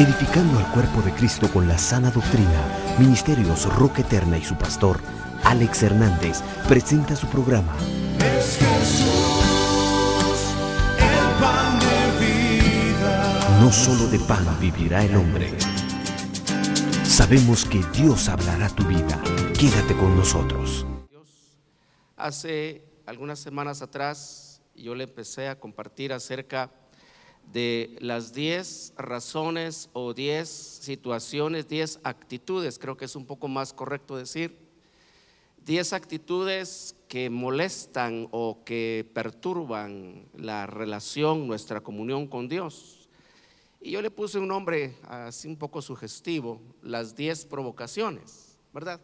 edificando al cuerpo de Cristo con la sana doctrina. Ministerios Roca Eterna y su pastor, Alex Hernández, presenta su programa. Es Jesús, el pan de vida. No solo de pan vivirá el hombre. Sabemos que Dios hablará tu vida. Quédate con nosotros. Hace algunas semanas atrás yo le empecé a compartir acerca de las 10 razones o 10 situaciones, 10 actitudes, creo que es un poco más correcto decir, 10 actitudes que molestan o que perturban la relación, nuestra comunión con Dios. Y yo le puse un nombre así un poco sugestivo, las 10 provocaciones, ¿verdad?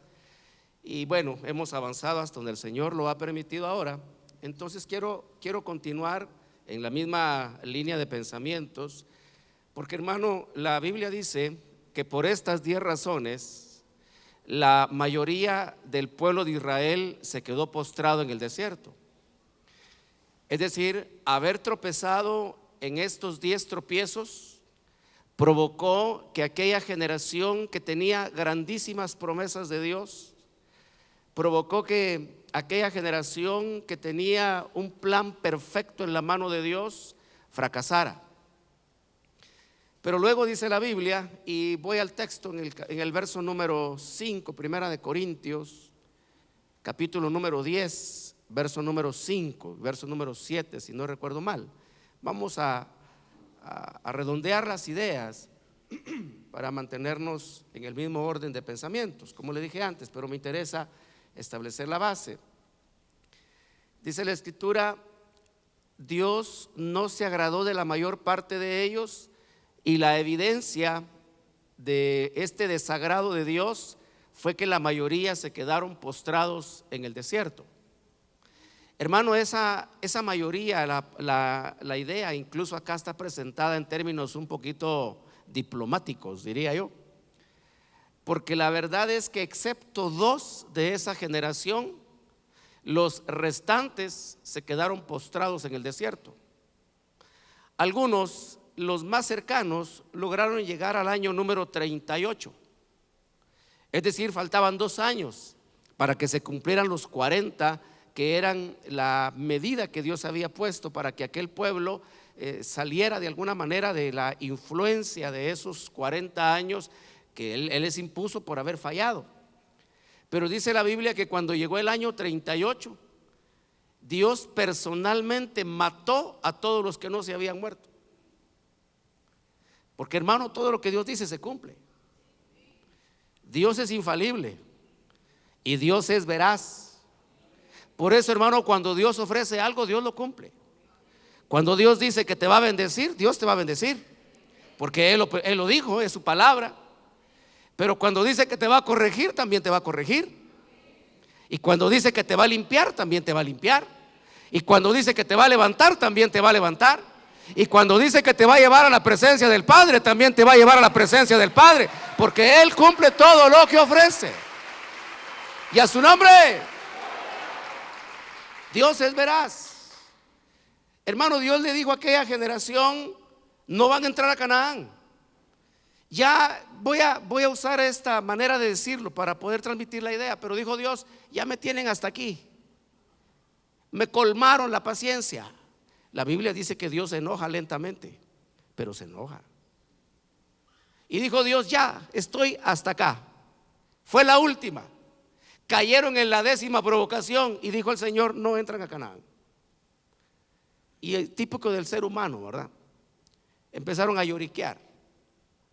Y bueno, hemos avanzado hasta donde el Señor lo ha permitido ahora. Entonces quiero continuar en la misma línea de pensamientos, porque hermano, la Biblia dice que por estas 10 razones la mayoría del pueblo de Israel se quedó postrado en el desierto. Es decir, haber tropezado en estos 10 tropiezos provocó que aquella generación que tenía grandísimas promesas de Dios, provocó que aquella generación que tenía un plan perfecto en la mano de Dios fracasara. Pero luego dice la Biblia, y voy al texto en el verso número 5, primera de Corintios, capítulo número 10, verso número 5, verso número 7, si no recuerdo mal. Vamos a redondear las ideas para mantenernos en el mismo orden de pensamientos, como le dije antes, pero me interesa establecer la base. Dice la Escritura: Dios no se agradó de la mayor parte de ellos, y la evidencia de este desagrado de Dios fue que la mayoría se quedaron postrados en el desierto. Hermano, esa mayoría, la idea incluso acá está presentada en términos un poquito diplomáticos, diría yo. Porque la verdad es que excepto 2 de esa generación, los restantes se quedaron postrados en el desierto. Algunos, los más cercanos, lograron llegar al año número 38. Es decir, faltaban 2 años para que se cumplieran los 40, que eran la medida que Dios había puesto para que aquel pueblo saliera de alguna manera de la influencia de esos 40 años que él les impuso por haber fallado. Pero dice la Biblia que cuando llegó el año 38, Dios personalmente mató a todos los que no se habían muerto. Porque hermano, todo lo que Dios dice se cumple. Dios es infalible y Dios es veraz. Por eso, hermano, cuando Dios ofrece algo, Dios lo cumple. Cuando Dios dice que te va a bendecir, Dios te va a bendecir, porque Él lo dijo, es su palabra. Pero cuando dice que te va a corregir, también te va a corregir. Y cuando dice que te va a limpiar, también te va a limpiar. Y cuando dice que te va a levantar, también te va a levantar. Y cuando dice que te va a llevar a la presencia del Padre, también te va a llevar a la presencia del Padre, porque Él cumple todo lo que ofrece. Y a su nombre, Dios es veraz. Hermano, Dios le dijo a aquella generación: no van a entrar a Canaán. Ya voy a usar esta manera de decirlo para poder transmitir la idea, pero dijo Dios: ya me tienen hasta aquí, me colmaron la paciencia. La Biblia dice que Dios se enoja lentamente, pero se enoja. Y dijo Dios: ya estoy hasta acá. Fue la última. Cayeron en la 10ª provocación y dijo el Señor: no entran a Canaán. Y el típico del ser humano, ¿verdad? Empezaron a lloriquear.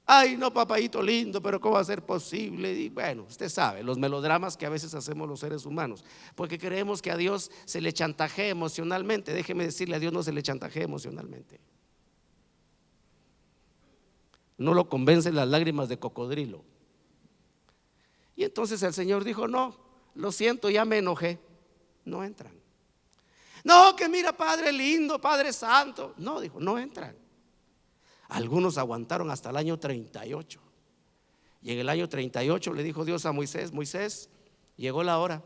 Ay, no, papayito lindo, pero ¿cómo va a ser posible? Y bueno, usted sabe, los melodramas que a veces hacemos los seres humanos, porque creemos que a Dios se le chantajea emocionalmente. Déjeme decirle, a Dios no se le chantajea emocionalmente. No lo convencen las lágrimas de cocodrilo. Y entonces el Señor dijo: no, lo siento, ya me enojé. No entran. No, que mira, Padre lindo, Padre santo. No, dijo, no entran. Algunos aguantaron hasta el año 38. Y en el año 38 le dijo Dios a Moisés: Moisés, llegó la hora.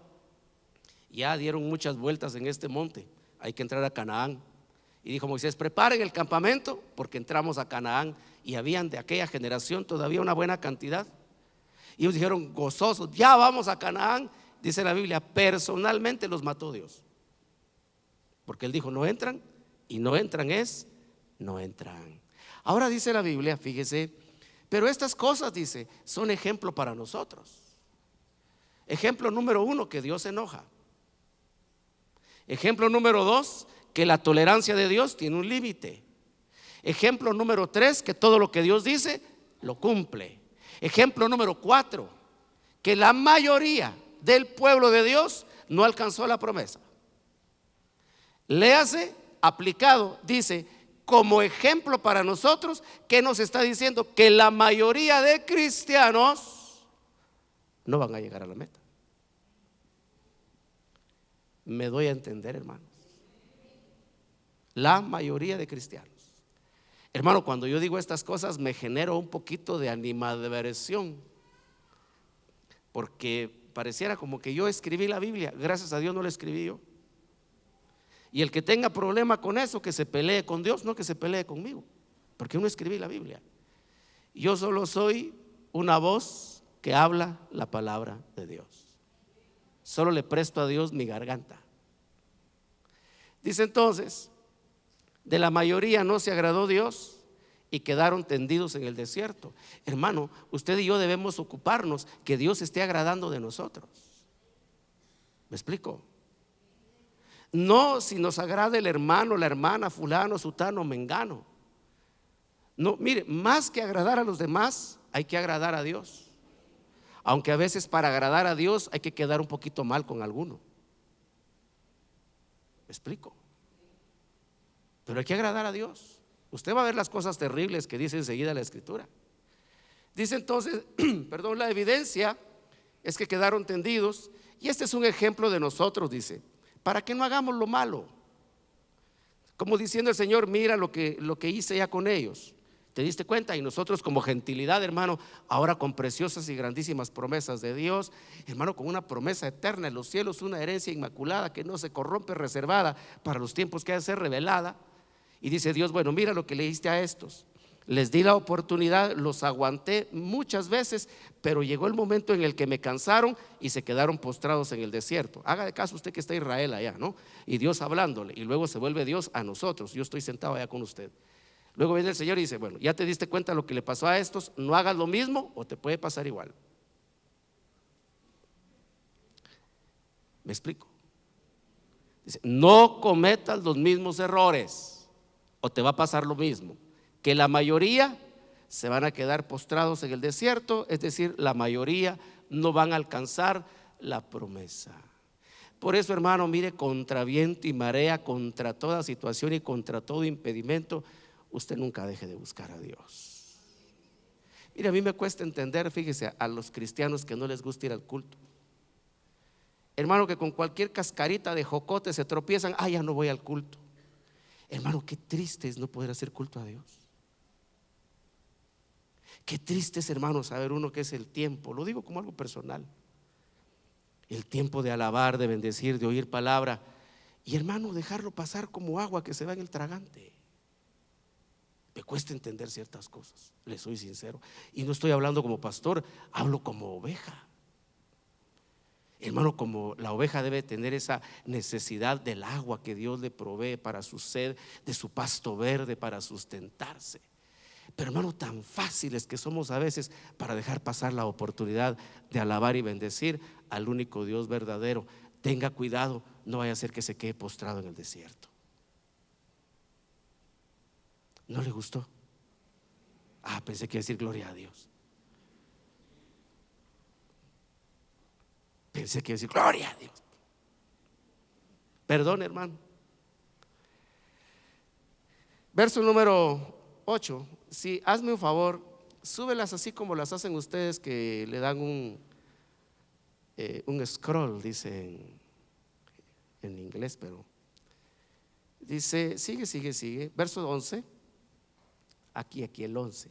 Ya dieron muchas vueltas en este monte, hay que entrar a Canaán. Y dijo Moisés: preparen el campamento porque entramos a Canaán. Y habían de aquella generación todavía una buena cantidad. Y ellos dijeron gozosos: ya vamos a Canaán. Dice la Biblia, personalmente los mató Dios, porque él dijo: no entran, y no entran es no entran. Ahora dice la Biblia, fíjese, pero estas cosas, dice, son ejemplo para nosotros. Ejemplo número 1, que Dios se enoja. Ejemplo número 2, que la tolerancia de Dios tiene un límite. Ejemplo número 3, que todo lo que Dios dice lo cumple. Ejemplo número 4, que la mayoría del pueblo de Dios no alcanzó la promesa. Léase, aplicado, dice, como ejemplo para nosotros, que nos está diciendo que la mayoría de cristianos no van a llegar a la meta. Me doy a entender, hermanos. La mayoría de cristianos. Hermano, cuando yo digo estas cosas me genero un poquito de animadversión, porque pareciera como que yo escribí la Biblia. Gracias a Dios no la escribí yo. Y el que tenga problema con eso, que se pelee con Dios, no que se pelee conmigo, porque yo no escribí la Biblia. Yo solo soy una voz que habla la palabra de Dios. Solo le presto a Dios mi garganta. Dice entonces: de la mayoría no se agradó Dios y quedaron tendidos en el desierto. Hermano, usted y yo debemos ocuparnos que Dios esté agradando de nosotros. ¿Me explico? No si nos agrada el hermano, la hermana, fulano, sutano, mengano. No, mire, más que agradar a los demás, hay que agradar a Dios. Aunque a veces para agradar a Dios hay que quedar un poquito mal con alguno. ¿Me explico? Pero hay que agradar a Dios. Usted va a ver las cosas terribles que dice enseguida la Escritura. Dice entonces, perdón, la evidencia es que quedaron tendidos. Y este es un ejemplo de nosotros, dice, para que no hagamos lo malo. Como diciendo el Señor: mira lo que hice ya con ellos. ¿Te diste cuenta? Y nosotros como gentilidad, hermano, ahora con preciosas y grandísimas promesas de Dios, hermano, con una promesa eterna en los cielos, una herencia inmaculada que no se corrompe, reservada para los tiempos que ha de ser revelada. Y dice Dios: bueno, mira lo que le diste a estos. Les di la oportunidad, los aguanté muchas veces, pero llegó el momento en el que me cansaron y se quedaron postrados en el desierto. Haga de caso usted que está en Israel allá, ¿no? Y Dios hablándole, y luego se vuelve Dios a nosotros. Yo estoy sentado allá con usted. Luego viene el Señor y dice: bueno, ya te diste cuenta de lo que le pasó a estos, no hagas lo mismo o te puede pasar igual. ¿Me explico? Dice: no cometas los mismos errores o te va a pasar lo mismo. Que la mayoría se van a quedar postrados en el desierto, es decir, la mayoría no van a alcanzar la promesa. Por eso, hermano, mire, contra viento y marea, contra toda situación y contra todo impedimento, usted nunca deje de buscar a Dios. Mire, a mí me cuesta entender, fíjese, a los cristianos que no les gusta ir al culto. Hermano, que con cualquier cascarita de jocote se tropiezan: ya no voy al culto. Hermano, qué triste es no poder hacer culto a Dios. Qué triste es, hermano, saber uno que es el tiempo, lo digo como algo personal, el tiempo de alabar, de bendecir, de oír palabra, y hermano, dejarlo pasar como agua que se va en el tragante. Me cuesta entender ciertas cosas, le soy sincero, y no estoy hablando como pastor, hablo como oveja. Hermano, como la oveja debe tener esa necesidad del agua que Dios le provee para su sed, de su pasto verde para sustentarse. Pero hermano, tan fáciles que somos a veces para dejar pasar la oportunidad de alabar y bendecir al único Dios verdadero. Tenga cuidado, no vaya a ser que se quede postrado en el desierto. ¿No le gustó? Pensé que iba a decir gloria a Dios. Pensé que iba a decir gloria a Dios. Perdón, hermano. Verso número 8. Si hazme un favor, súbelas así como las hacen ustedes, que le dan un scroll, dice en inglés, pero dice, sigue. Verso 11. Aquí el 11.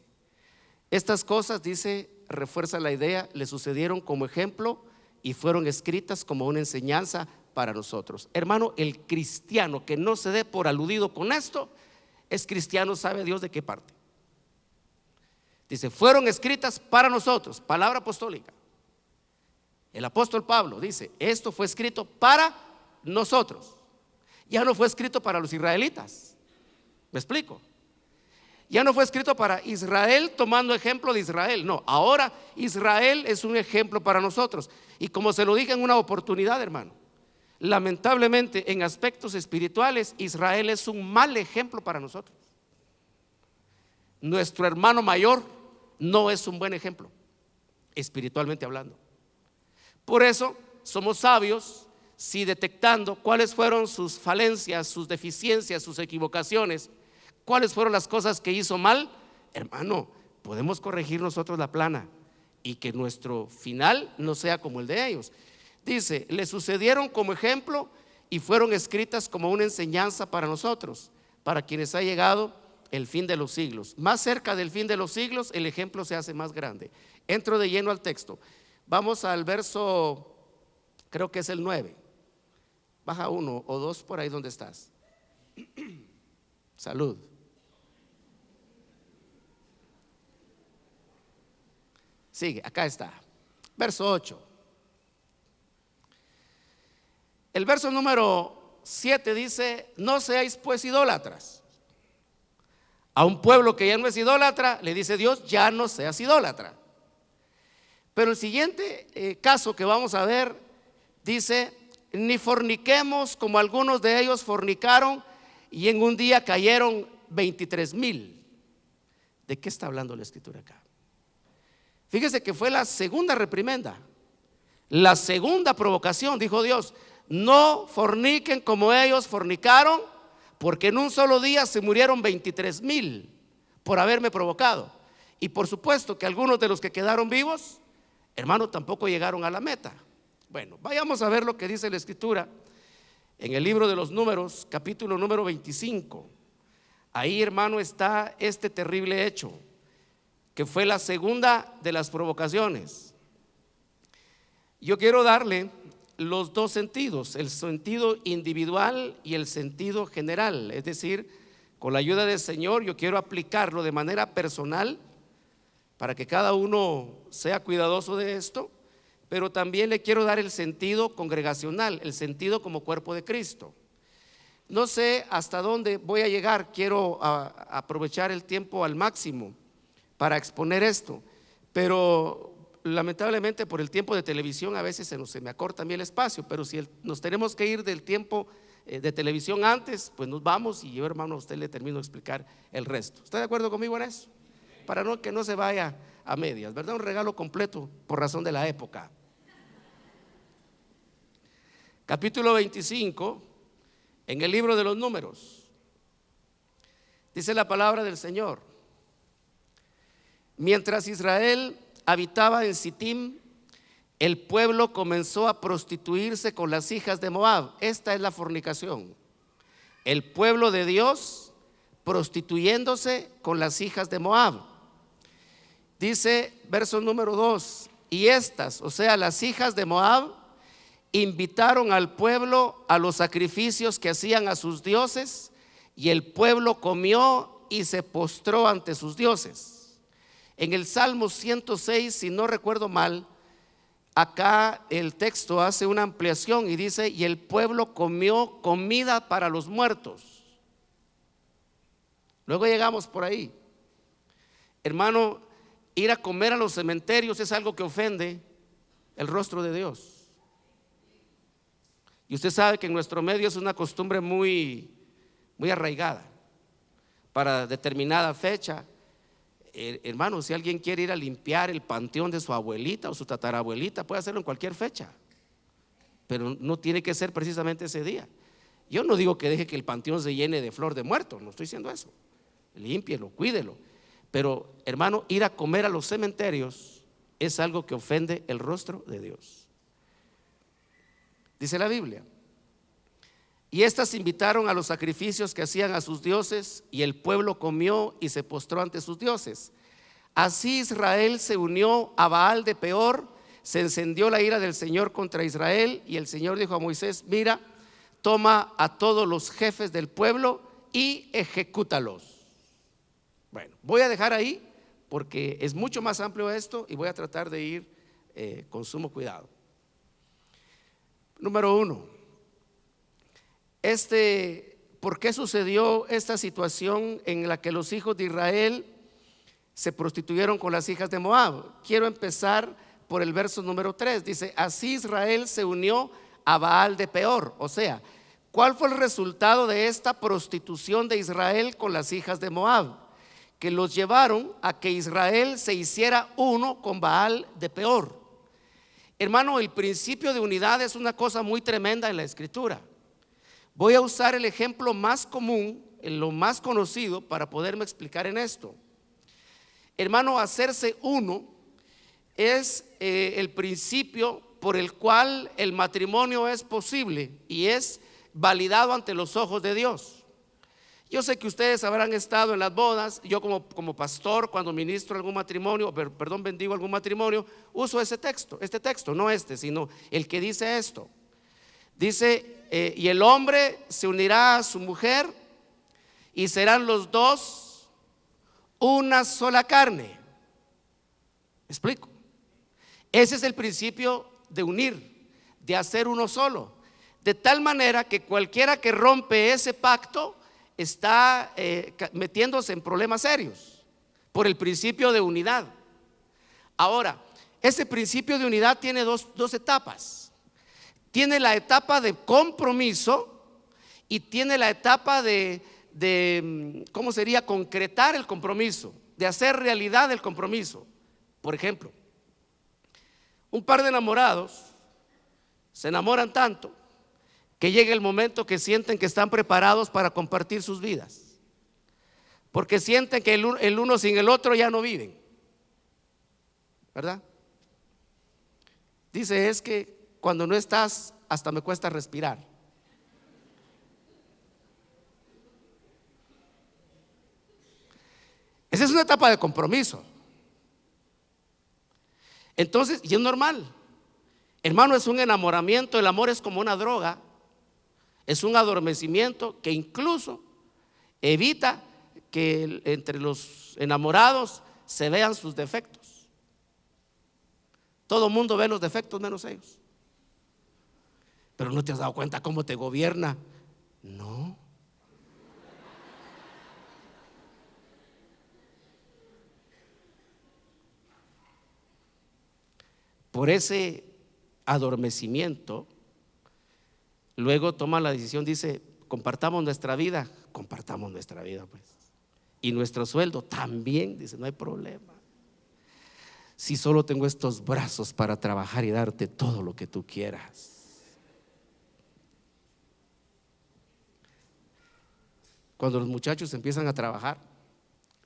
Estas cosas, dice, refuerza la idea, le sucedieron como ejemplo y fueron escritas como una enseñanza para nosotros. Hermano, el cristiano que no se dé por aludido con esto, es cristiano, sabe Dios de qué parte. Dice, fueron escritas para nosotros, palabra apostólica. El apóstol Pablo dice, esto fue escrito para nosotros. Ya no fue escrito para los israelitas. ¿Me explico? Ya no fue escrito para Israel tomando ejemplo de Israel. No, ahora Israel es un ejemplo para nosotros. Y como se lo dije en una oportunidad, hermano, lamentablemente en aspectos espirituales Israel es un mal ejemplo para nosotros. Nuestro hermano mayor no es un buen ejemplo, espiritualmente hablando. Por eso somos sabios si detectando cuáles fueron sus falencias, sus deficiencias, sus equivocaciones, cuáles fueron las cosas que hizo mal, hermano, podemos corregir nosotros la plana y que nuestro final no sea como el de ellos. Dice, le sucedieron como ejemplo y fueron escritas como una enseñanza para nosotros, para quienes ha llegado el fin de los siglos. Más cerca del fin de los siglos, el ejemplo se hace más grande. Entro de lleno al texto. Vamos al verso, creo que es el 9. Baja 1 o 2 por ahí donde estás. Salud. Sigue, acá está. Verso 8. El verso número 7 dice, no seáis pues idólatras. A un pueblo que ya no es idólatra, le dice Dios, ya no seas idólatra. Pero el siguiente caso que vamos a ver, dice, ni forniquemos como algunos de ellos fornicaron y en un día cayeron 23,000. ¿De qué está hablando la escritura acá? Fíjese que fue la segunda reprimenda, la segunda provocación, dijo Dios, no forniquen como ellos fornicaron, porque en un solo día se murieron 23,000 por haberme provocado. Y por supuesto que algunos de los que quedaron vivos, hermano, tampoco llegaron a la meta. Bueno, vayamos a ver lo que dice la escritura en el libro de los Números, capítulo número 25. Ahí, hermano, está este terrible hecho, que fue la segunda de las provocaciones. Yo quiero darle los dos sentidos, el sentido individual y el sentido general. Es decir, con la ayuda del Señor yo quiero aplicarlo de manera personal para que cada uno sea cuidadoso de esto, pero también le quiero dar el sentido congregacional, el sentido como cuerpo de Cristo. No sé hasta dónde voy a llegar, quiero aprovechar el tiempo al máximo para exponer esto, pero lamentablemente por el tiempo de televisión a veces se me acorta a mí el espacio, pero si nos tenemos que ir del tiempo de televisión antes, pues nos vamos y yo, hermano, a usted le termino de explicar el resto. ¿Está de acuerdo conmigo en eso? Para que no se vaya a medias, ¿verdad? Un regalo completo por razón de la época. Capítulo 25, en el libro de los Números, dice la palabra del Señor. Mientras Israel habitaba en Sittim, el pueblo comenzó a prostituirse con las hijas de Moab. Esta es la fornicación. El pueblo de Dios prostituyéndose con las hijas de Moab. Dice verso número 2, y estas, o sea, las hijas de Moab, invitaron al pueblo a los sacrificios que hacían a sus dioses, y el pueblo comió y se postró ante sus dioses. En el Salmo 106, si no recuerdo mal, acá el texto hace una ampliación y dice, y el pueblo comió comida para los muertos. Luego llegamos por ahí. Hermano, ir a comer a los cementerios es algo que ofende el rostro de Dios. Y usted sabe que en nuestro medio es una costumbre muy arraigada. Para determinada fecha, hermano, si alguien quiere ir a limpiar el panteón de su abuelita o su tatarabuelita, puede hacerlo en cualquier fecha, pero no tiene que ser precisamente ese día. Yo no digo que deje que el panteón se llene de flor de muerto, no estoy diciendo eso. Límpielo, cuídelo. Pero, hermano, ir a comer a los cementerios es algo que ofende el rostro de Dios. Dice la Biblia, y estas invitaron a los sacrificios que hacían a sus dioses, y el pueblo comió y se postró ante sus dioses. Así Israel se unió a Baal de Peor, se encendió la ira del Señor contra Israel, y el Señor dijo a Moisés: mira, toma a todos los jefes del pueblo y ejecútalos. Bueno, voy a dejar ahí porque es mucho más amplio esto y voy a tratar de ir con sumo cuidado. Número 1, ¿por qué sucedió esta situación en la que los hijos de Israel se prostituyeron con las hijas de Moab? Quiero empezar por el verso número 3. Dice: así Israel se unió a Baal de Peor. O sea, ¿cuál fue el resultado de esta prostitución de Israel con las hijas de Moab? Que los llevaron a que Israel se hiciera uno con Baal de Peor. Hermano, el principio de unidad es una cosa muy tremenda en la Escritura. Voy a usar el ejemplo más común, lo más conocido, para poderme explicar en esto. Hermano, hacerse uno es el principio por el cual el matrimonio es posible y es validado ante los ojos de Dios. Yo sé que ustedes habrán estado en las bodas. Yo como pastor, cuando ministro algún matrimonio, bendigo algún matrimonio, uso este texto, no sino el que dice esto. Dice, y el hombre se unirá a su mujer y serán los dos una sola carne. ¿Me explico? Ese es el principio de unir, de hacer uno solo. De tal manera que cualquiera que rompe ese pacto está metiéndose en problemas serios por el principio de unidad. Ahora, ese principio de unidad tiene dos etapas. Tiene la etapa de compromiso y tiene la etapa de ¿cómo sería? Concretar el compromiso, de hacer realidad el compromiso. Por ejemplo, un par de enamorados se enamoran tanto que llega el momento que sienten que están preparados para compartir sus vidas, porque sienten que el uno sin el otro ya no viven, ¿verdad? Dice: es que cuando no estás hasta me cuesta respirar. Esa es una etapa de compromiso. Entonces, y es normal, hermano, es un enamoramiento. El amor es como una droga. Es un adormecimiento que incluso evita que entre los enamorados se vean sus defectos. Todo el mundo ve los defectos menos ellos. Pero ¿no te has dado cuenta cómo te gobierna? No. Por ese adormecimiento, luego toma la decisión, dice: compartamos nuestra vida pues. Y nuestro sueldo también, dice: no hay problema. Si solo tengo estos brazos para trabajar y darte todo lo que tú quieras. Cuando los muchachos empiezan a trabajar,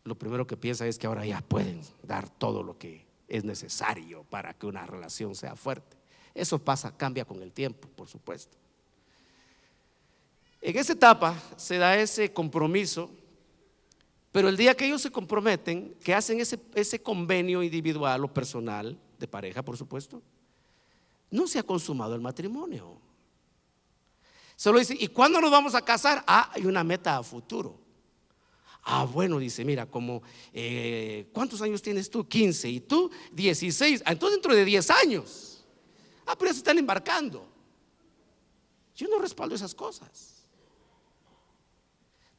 lo primero que piensan es que ahora ya pueden dar todo lo que es necesario para que una relación sea fuerte. Eso cambia con el tiempo, por supuesto. En esa etapa se da ese compromiso, pero el día que ellos se comprometen, que hacen ese convenio individual o personal de pareja, por supuesto, no se ha consumado el matrimonio. Solo dice: ¿y cuándo nos vamos a casar? Hay una meta a futuro. Bueno, dice: mira, ¿cuántos años tienes tú? 15. ¿Y tú? 16. Entonces dentro de 10 años. Pero ya se están embarcando. Yo no respaldo esas cosas.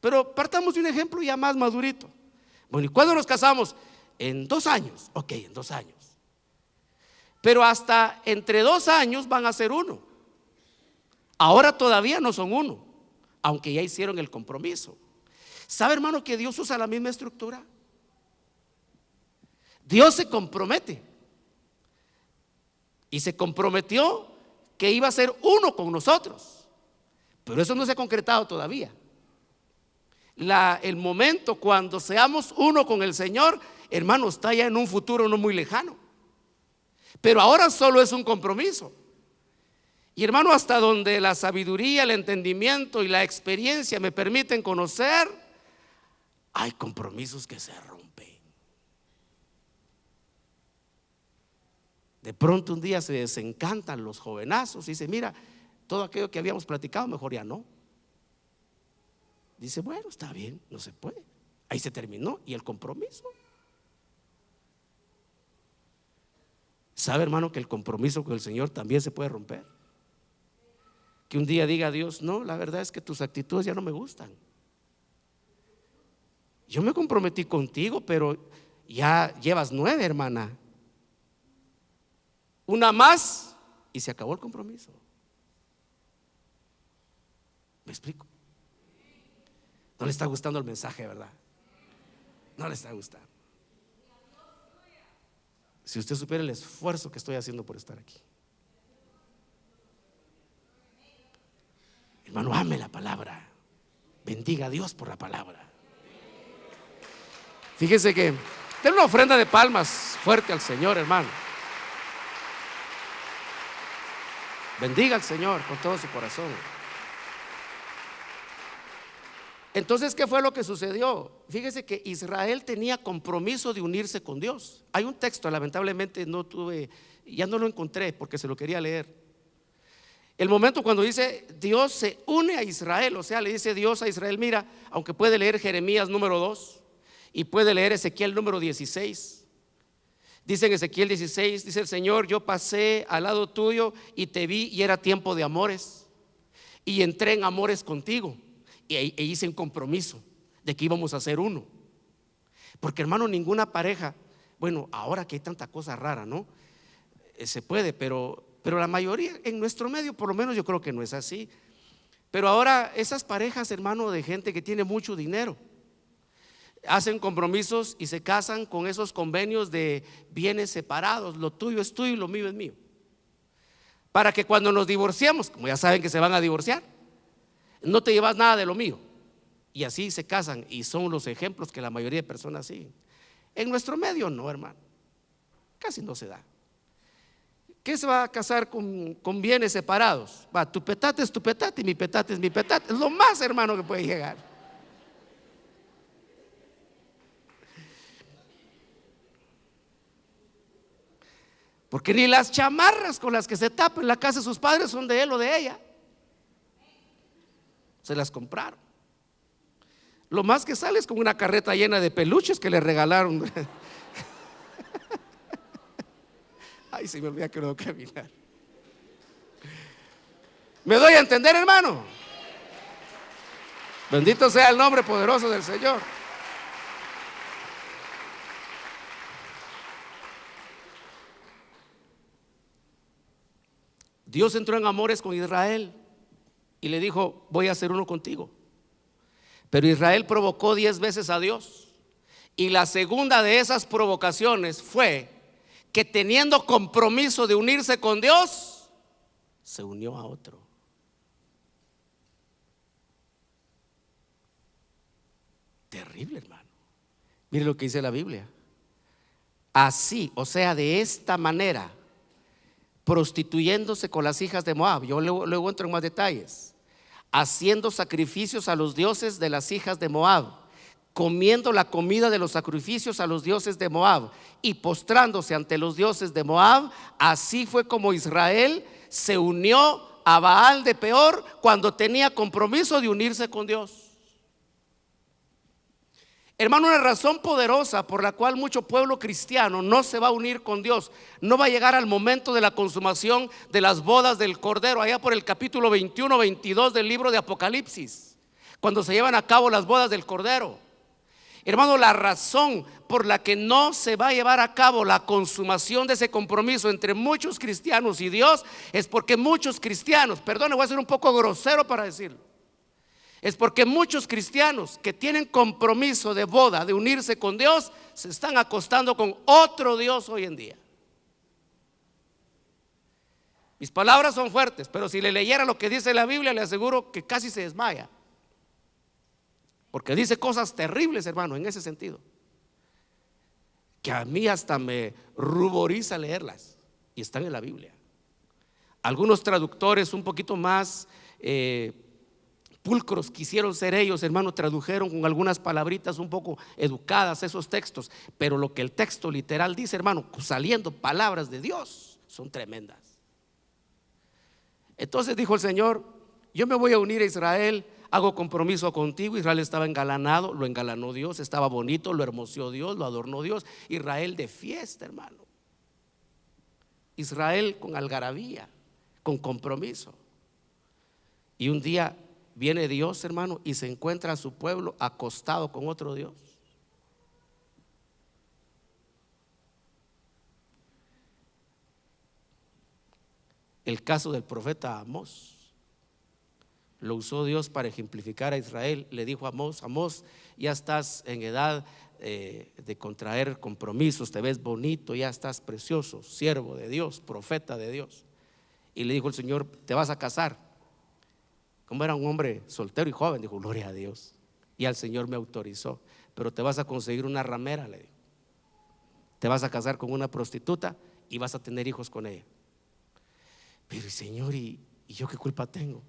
Pero partamos de un ejemplo ya más madurito. Bueno, ¿y cuándo nos casamos? En 2 años. Ok, en 2 años. Pero hasta entre 2 años van a ser uno. Ahora todavía no son uno, aunque ya hicieron el compromiso. ¿Sabe, hermano, que Dios usa la misma estructura? Dios se compromete y se comprometió que iba a ser uno con nosotros, pero eso no se ha concretado todavía. El momento cuando seamos uno con el Señor, hermano, está ya en un futuro no muy lejano, pero ahora solo es un compromiso. Y hermano, hasta donde la sabiduría, el entendimiento y la experiencia me permiten conocer, hay compromisos que se rompen. De pronto un día se desencantan los jovenazos y dice, mira, todo aquello que habíamos platicado mejor ya no. Dice, bueno, está bien, no se puede. Ahí se terminó. ¿Y el compromiso? ¿Sabe, hermano, que el compromiso con el Señor también se puede romper? Que un día diga a Dios, no, la verdad es que tus actitudes ya no me gustan. Yo me comprometí contigo, pero ya llevas 9, hermana. Una más y se acabó el compromiso. ¿Me explico? No le está gustando el mensaje, ¿verdad? No le está gustando. Si usted supiera el esfuerzo que estoy haciendo por estar aquí. Hermano, ame la palabra. Bendiga a Dios por la palabra. Fíjese que den una ofrenda de palmas fuerte al Señor, hermano. Bendiga al Señor con todo su corazón. Entonces, ¿qué fue lo que sucedió? Fíjese que Israel tenía compromiso de unirse con Dios. Hay un texto, lamentablemente ya no lo encontré porque se lo quería leer. El momento cuando dice Dios se une a Israel, o sea, le dice Dios a Israel, mira, aunque puede leer Jeremías número 2 y puede leer Ezequiel número 16. Dice en Ezequiel 16, dice el Señor, yo pasé al lado tuyo y te vi y era tiempo de amores. Y entré en amores contigo. E hice un compromiso de que íbamos a ser uno. Porque, hermano, ninguna pareja, bueno, ahora que hay tanta cosa rara, ¿no? Se puede, pero la mayoría en nuestro medio, por lo menos yo creo que no es así. Pero ahora esas parejas, hermano, de gente que tiene mucho dinero, hacen compromisos y se casan con esos convenios de bienes separados. Lo tuyo es tuyo y lo mío es mío. Para que cuando nos divorciemos, como ya saben que se van a divorciar, no te llevas nada de lo mío. Y así se casan y son los ejemplos que la mayoría de personas siguen. En nuestro medio no, hermano, casi no se da. ¿Qué se va a casar con bienes separados? Va, tu petate es tu petate y mi petate es mi petate. Es lo más, hermano, que puede llegar. Porque ni las chamarras con las que se tapa en la casa de sus padres son de él o de ella. Se las compraron. Lo más que sale es con una carreta llena de peluches que le regalaron. Ay, se me olvida que no debo caminar. ¿Me doy a entender, hermano? Bendito sea el nombre poderoso del Señor. Dios entró en amores con Israel y le dijo, voy a hacer uno contigo. Pero Israel provocó 10 veces a Dios. Y la segunda de esas provocaciones fue que, teniendo compromiso de unirse con Dios, se unió a otro. Terrible, hermano. Mire lo que dice la Biblia. Así, o sea, de esta manera, prostituyéndose con las hijas de Moab. Yo luego entro en más detalles. Haciendo sacrificios a los dioses de las hijas de Moab, comiendo la comida de los sacrificios a los dioses de Moab y postrándose ante los dioses de Moab. Así fue como Israel se unió a Baal de Peor cuando tenía compromiso de unirse con Dios. Hermano, una razón poderosa por la cual mucho pueblo cristiano no se va a unir con Dios, no va a llegar al momento de la consumación de las bodas del Cordero, allá por el capítulo 21, 22 del libro de Apocalipsis, cuando se llevan a cabo las bodas del Cordero. Hermano, la razón por la que no se va a llevar a cabo la consumación de ese compromiso entre muchos cristianos y Dios es porque muchos cristianos, perdón, voy a ser un poco grosero para decirlo, es porque muchos cristianos que tienen compromiso de boda, de unirse con Dios, se están acostando con otro Dios hoy en día. Mis palabras son fuertes, pero si le leyera lo que dice la Biblia, le aseguro que casi se desmaya. Porque dice cosas terribles, hermano, en ese sentido, que a mí hasta me ruboriza leerlas, y están en la Biblia. Algunos traductores un poquito más pulcros quisieron ser ellos, hermano, tradujeron con algunas palabritas un poco educadas esos textos, pero lo que el texto literal dice, hermano, saliendo palabras de Dios, son tremendas. Entonces dijo el Señor: yo me voy a unir a Israel, hago compromiso contigo. Israel estaba engalanado, lo engalanó Dios, estaba bonito, lo hermoseó Dios, lo adornó Dios. Israel de fiesta, hermano. Israel con algarabía, con compromiso. Y un día viene Dios, hermano, y se encuentra a su pueblo acostado con otro Dios. El caso del profeta Amós lo usó Dios para ejemplificar a Israel. Le dijo a Amós: Amós, ya estás en edad de contraer compromisos, te ves bonito, ya estás precioso, siervo de Dios, profeta de Dios. Y le dijo el Señor: te vas a casar. Como era un hombre soltero y joven, dijo: gloria a Dios. Y al Señor me autorizó, pero te vas a conseguir una ramera, le dijo. Te vas a casar con una prostituta y vas a tener hijos con ella. Pero Señor, ¿y yo qué culpa tengo?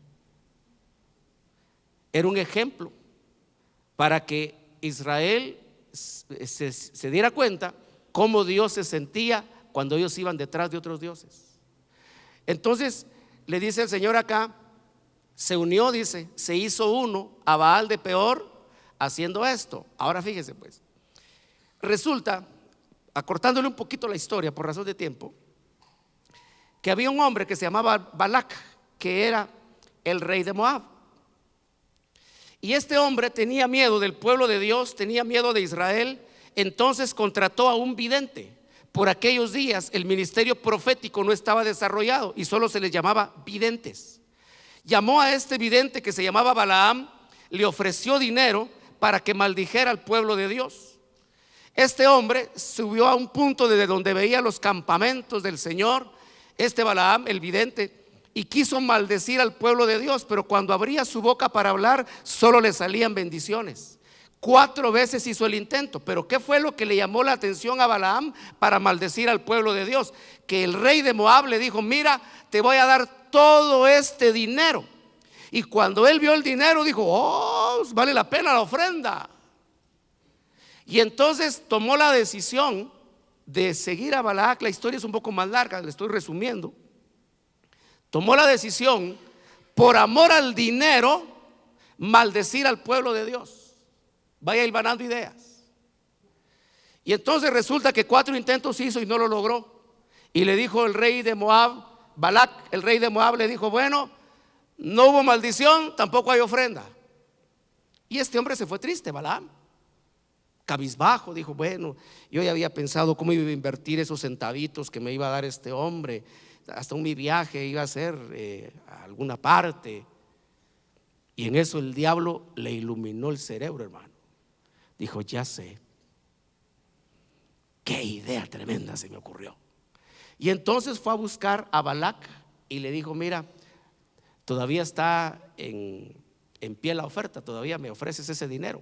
Era un ejemplo para que Israel se diera cuenta cómo Dios se sentía cuando ellos iban detrás de otros dioses. Entonces le dice el Señor acá: se unió, dice, se hizo uno a Baal de Peor haciendo esto. Ahora fíjese pues, resulta, acortándole un poquito la historia por razón de tiempo, que había un hombre que se llamaba Balac, que era el rey de Moab. Y este hombre tenía miedo del pueblo de Dios, tenía miedo de Israel. Entonces contrató a un vidente. Por aquellos días el ministerio profético no estaba desarrollado y solo se les llamaba videntes. Llamó a este vidente que se llamaba Balaam, le ofreció dinero para que maldijera al pueblo de Dios. Este hombre subió a un punto desde donde veía los campamentos del Señor, este Balaam, el vidente, y quiso maldecir al pueblo de Dios, pero cuando abría su boca para hablar, solo le salían bendiciones. 4 veces hizo el intento. Pero ¿qué fue lo que le llamó la atención a Balaam para maldecir al pueblo de Dios? Que el rey de Moab le dijo: mira, te voy a dar todo este dinero. Y cuando él vio el dinero dijo: oh, vale la pena la ofrenda. Y entonces tomó la decisión de seguir a Balac. La historia es un poco más larga, le estoy resumiendo. Tomó la decisión, por amor al dinero, maldecir al pueblo de Dios. Vaya hilvanando ideas. Y entonces resulta que 4 intentos hizo y no lo logró. Y le dijo el rey de Moab, Balac, el rey de Moab, le dijo: bueno, no hubo maldición, tampoco hay ofrenda. Y este hombre se fue triste, Balaam, cabizbajo. Dijo: bueno, yo ya había pensado cómo iba a invertir esos centavitos que me iba a dar este hombre. Hasta mi viaje iba a ser a alguna parte. Y en eso el diablo le iluminó el cerebro, hermano. Dijo: ya sé, qué idea tremenda se me ocurrió. Y entonces fue a buscar a Balac y le dijo: mira, todavía está en pie la oferta, todavía me ofreces ese dinero.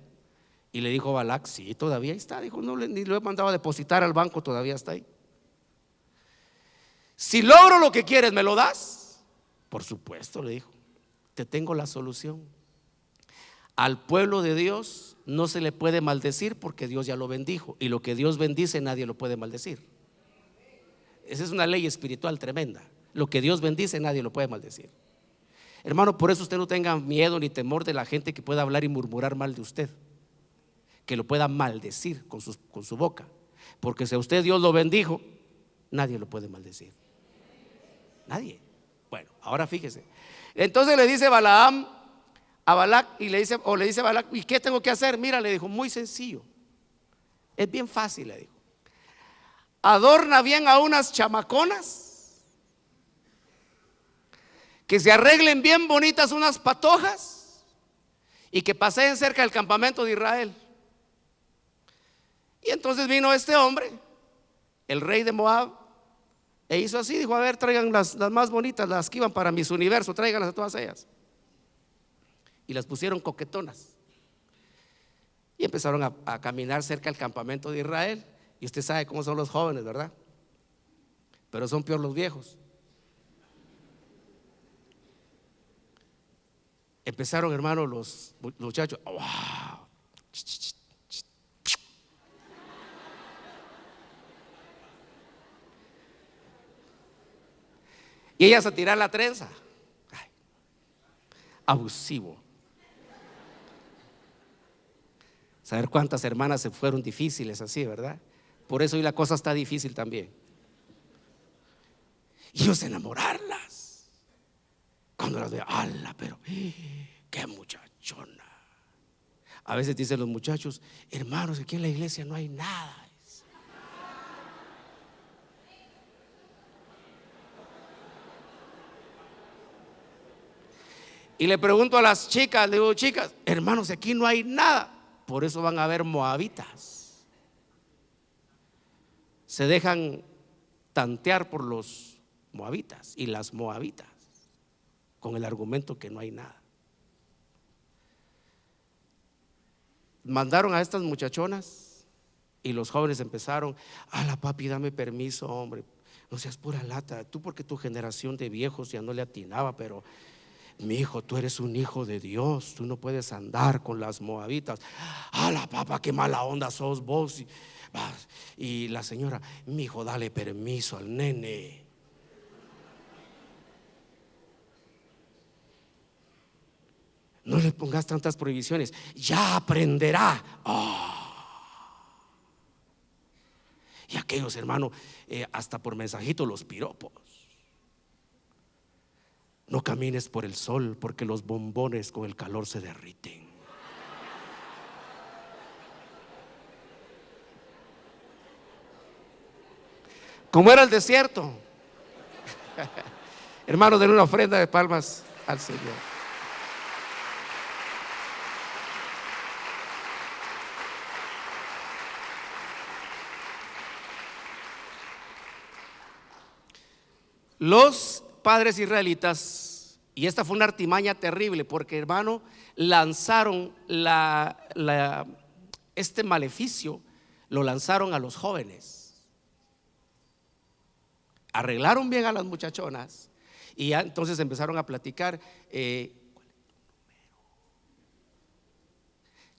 Y le dijo Balac: sí, todavía está. Dijo: no, ni lo he mandado a depositar al banco, todavía está ahí. Si logro lo que quieres, ¿me lo das? Por supuesto, le dijo. Te tengo la solución. Al pueblo de Dios no se le puede maldecir porque Dios ya lo bendijo, y lo que Dios bendice nadie lo puede maldecir. Esa es una ley espiritual tremenda. Lo que Dios bendice nadie lo puede maldecir. Hermano, por eso usted no tenga miedo ni temor de la gente que pueda hablar y murmurar mal de usted, que lo pueda maldecir con su boca, porque si a usted Dios lo bendijo, nadie lo puede maldecir. Nadie. Bueno, ahora fíjese. Entonces le dice Balaam a Balac, y le dice Balac: ¿y qué tengo que hacer? Mira, le dijo, muy sencillo, es bien fácil, le dijo. Adorna bien a unas chamaconas, que se arreglen bien bonitas unas patojas, y que paseen cerca del campamento de Israel. Y entonces vino este hombre, el rey de Moab, e hizo así. Dijo: a ver, traigan las más bonitas, las que iban para mis universos, tráiganlas a todas ellas. Y las pusieron coquetonas. Y empezaron a caminar cerca del campamento de Israel. Y usted sabe cómo son los jóvenes, ¿verdad? Pero son peor los viejos. Empezaron, hermano, los muchachos: wow. Y ellas a tirar la trenza. Ay, abusivo. Saber cuántas hermanas se fueron difíciles así, ¿verdad? Por eso hoy la cosa está difícil también. Y ellos enamorarlas. Cuando las veo, ¡ala! Pero qué muchachona. A veces dicen los muchachos: hermanos, aquí en la iglesia no hay nada. Y le pregunto a las chicas, le digo: chicas, hermanos, aquí no hay nada. Por eso van a ver moabitas. Se dejan tantear por los moabitas y las moabitas, con el argumento que no hay nada. Mandaron a estas muchachonas y los jóvenes empezaron: la papi, dame permiso, hombre, no seas pura lata. Tú, porque tu generación de viejos ya no le atinaba, pero mi hijo, tú eres un hijo de Dios, tú no puedes andar con las moabitas. La papá, qué mala onda sos vos. Y la señora: mi hijo, dale permiso al nene. No le pongas tantas prohibiciones, ya aprenderá. Y aquellos hermanos, hasta por mensajito los piropos: no camines por el sol, porque los bombones con el calor se derriten. ¿Cómo era el desierto? Hermanos, den una ofrenda de palmas al Señor. Los padres israelitas, y esta fue una artimaña terrible, porque, hermano, lanzaron este maleficio, lo lanzaron a los jóvenes. Arreglaron bien a las muchachonas y ya entonces empezaron a platicar: ¿cuál es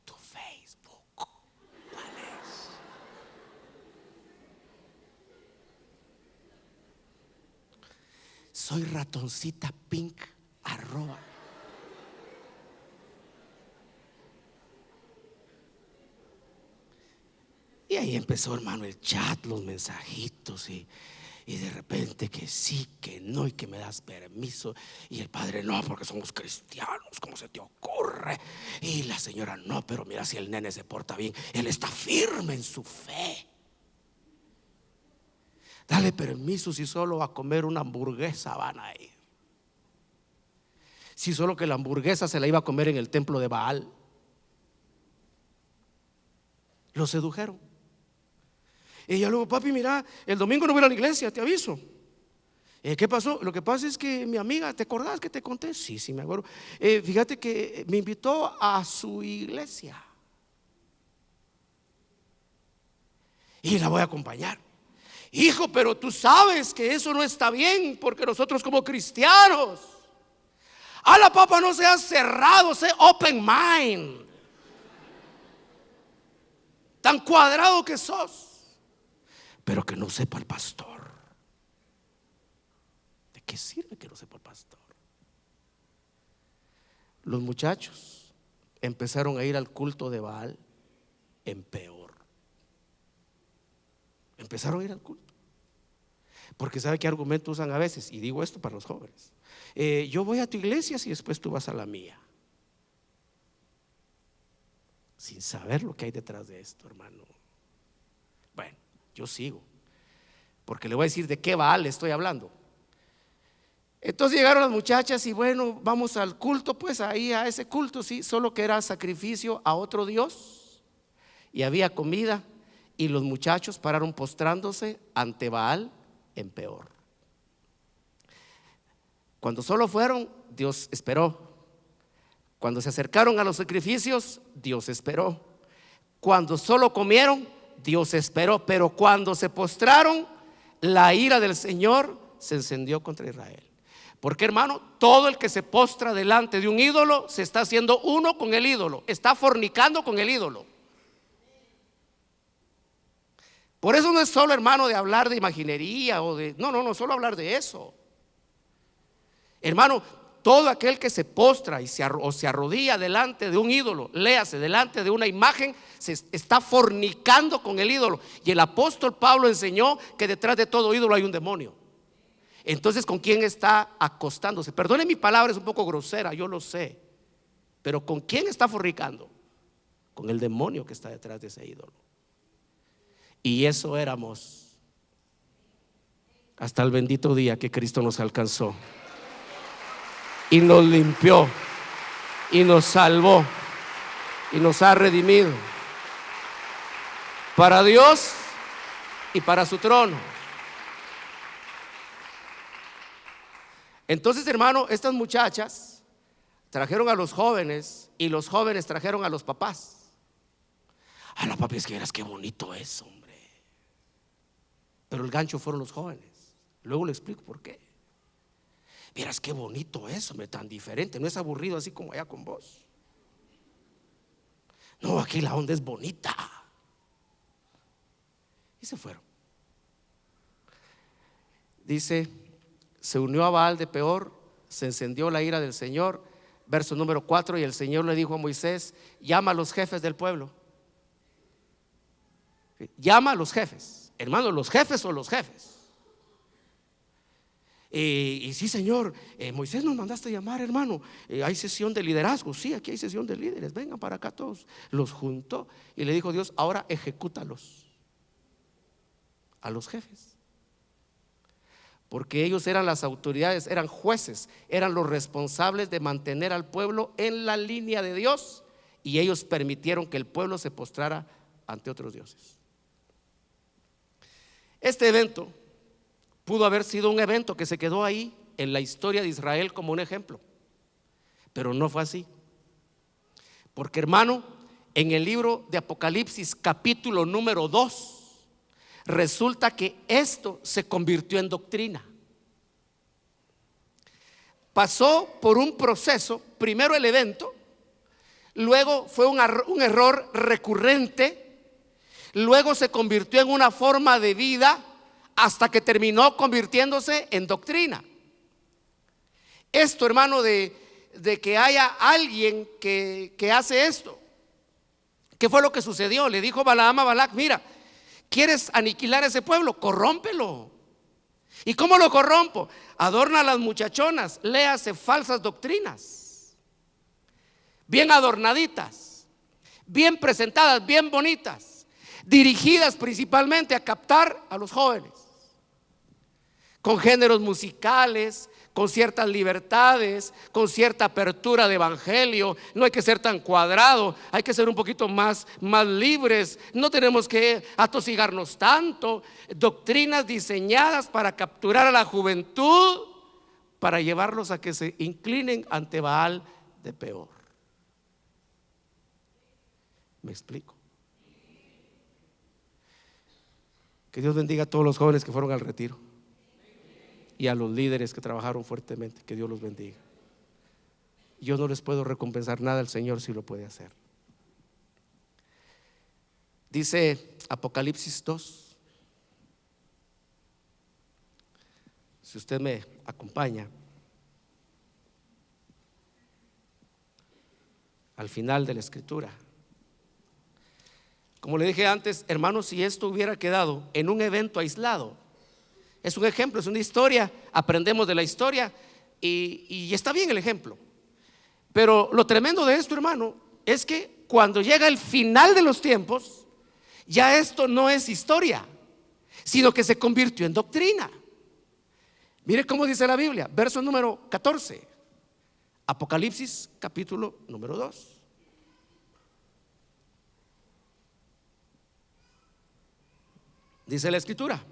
tu Facebook? ¿Cuál es? Soy ratoncita pink @ Y ahí empezó, hermano, el chat, los mensajitos, y de repente que sí, que no, y que me das permiso. Y el padre: no, porque somos cristianos, ¿cómo se te ocurre? Y la señora: no, pero mira, si el nene se porta bien, él está firme en su fe. Dale permiso, si solo a comer una hamburguesa van a ir. Si solo que la hamburguesa se la iba a comer en el templo de Baal. Lo sedujeron. Y yo luego: papi, mira, el domingo no voy a la iglesia, te aviso. ¿Qué pasó? Lo que pasa es que mi amiga, ¿te acordás que te conté? Sí, me acuerdo. Fíjate que me invitó a su iglesia y la voy a acompañar. Hijo, pero tú sabes que eso no está bien, porque nosotros como cristianos, papá, no seas cerrado, sé open mind. Tan cuadrado que sos. Pero que no sepa el pastor. ¿De qué sirve que no sepa el pastor? Los muchachos empezaron a ir al culto de Baal en peor. Empezaron a ir al culto. Porque ¿sabe qué argumento usan a veces? Y digo esto para los jóvenes: yo voy a tu iglesia si después tú vas a la mía. Sin saber lo que hay detrás de esto, hermano. Bueno, yo sigo, porque le voy a decir de qué Baal le estoy hablando. Entonces llegaron las muchachas y bueno, vamos al culto, pues ahí a ese culto, sí, solo que era sacrificio a otro Dios y había comida, y los muchachos pararon postrándose ante Baal en peor. Cuando solo fueron, Dios esperó. Cuando se acercaron a los sacrificios, Dios esperó. Cuando solo comieron, Dios esperó. Pero cuando se postraron, la ira del Señor se encendió contra Israel. Porque, hermano, todo el que se postra delante de un ídolo se está haciendo uno con el ídolo, está fornicando con el ídolo. Por eso no es solo, hermano, de hablar de imaginería o de... No, solo hablar de eso. Hermano, todo aquel que se postra y se arrodilla delante de un ídolo, léase, delante de una imagen, se está fornicando con el ídolo. Y el apóstol Pablo enseñó que detrás de todo ídolo hay un demonio. Entonces, ¿con quién está acostándose? Perdone mi palabra, es un poco grosera, yo lo sé. Pero ¿con quién está fornicando? Con el demonio que está detrás de ese ídolo. Y eso éramos hasta el bendito día que Cristo nos alcanzó y nos limpió y nos salvó y nos ha redimido para Dios y para su trono. Entonces, hermano, estas muchachas trajeron a los jóvenes y los jóvenes trajeron a los papás. A la papi, es que verás qué bonito es, hombre. Pero el gancho fueron los jóvenes. Luego le explico por qué. Vieras qué bonito es, hombre, tan diferente. No es aburrido así como allá con vos. No, aquí la onda es bonita. Y se fueron. Dice, se unió a Baal de Peor, se encendió la ira del Señor. Verso número 4, y el Señor le dijo a Moisés: llama a los jefes del pueblo. Llama a los jefes. Hermano, los jefes son los jefes. Y sí, Señor, Moisés, nos mandaste a llamar, hermano. Hay sesión de liderazgo. Sí, aquí hay sesión de líderes. Vengan para acá todos. Los juntó y le dijo Dios: ahora ejecútalos a los jefes, porque ellos eran las autoridades, eran jueces, eran los responsables de mantener al pueblo en la línea de Dios, y ellos permitieron que el pueblo se postrara ante otros dioses. Este evento pudo haber sido un evento que se quedó ahí en la historia de Israel como un ejemplo, pero no fue así. Porque, hermano, en el libro de Apocalipsis capítulo número 2 resulta que esto se convirtió en doctrina. Pasó por un proceso, primero el evento, luego fue un error recurrente, luego se convirtió en una forma de vida, hasta que terminó convirtiéndose en doctrina. Esto, hermano, de que haya alguien que hace esto, ¿qué fue lo que sucedió? Le dijo Balaam a Balac: mira, ¿quieres aniquilar a ese pueblo? Corrómpelo. ¿Y cómo lo corrompo? Adorna a las muchachonas, léase falsas doctrinas, bien adornaditas, bien presentadas, bien bonitas, dirigidas principalmente a captar a los jóvenes, con géneros musicales, con ciertas libertades, con cierta apertura de evangelio. No hay que ser tan cuadrado, hay que ser un poquito más libres. No tenemos que atosigarnos tanto. Doctrinas diseñadas para capturar a la juventud, para llevarlos a que se inclinen ante Baal de Peor. ¿Me explico? Que Dios bendiga a todos los jóvenes que fueron al retiro y a los líderes que trabajaron fuertemente. Que Dios los bendiga. Yo no les puedo recompensar nada, el Señor sí lo puede hacer. Dice Apocalipsis 2, si usted me acompaña, al final de la escritura. Como le dije antes, hermanos, si esto hubiera quedado en un evento aislado, es un ejemplo, es una historia, aprendemos de la historia y está bien el ejemplo. Pero lo tremendo de esto, hermano, es que cuando llega el final de los tiempos, ya esto no es historia, sino que se convirtió en doctrina. Mire cómo dice la Biblia, verso número 14, Apocalipsis capítulo número 2. Dice la escritura,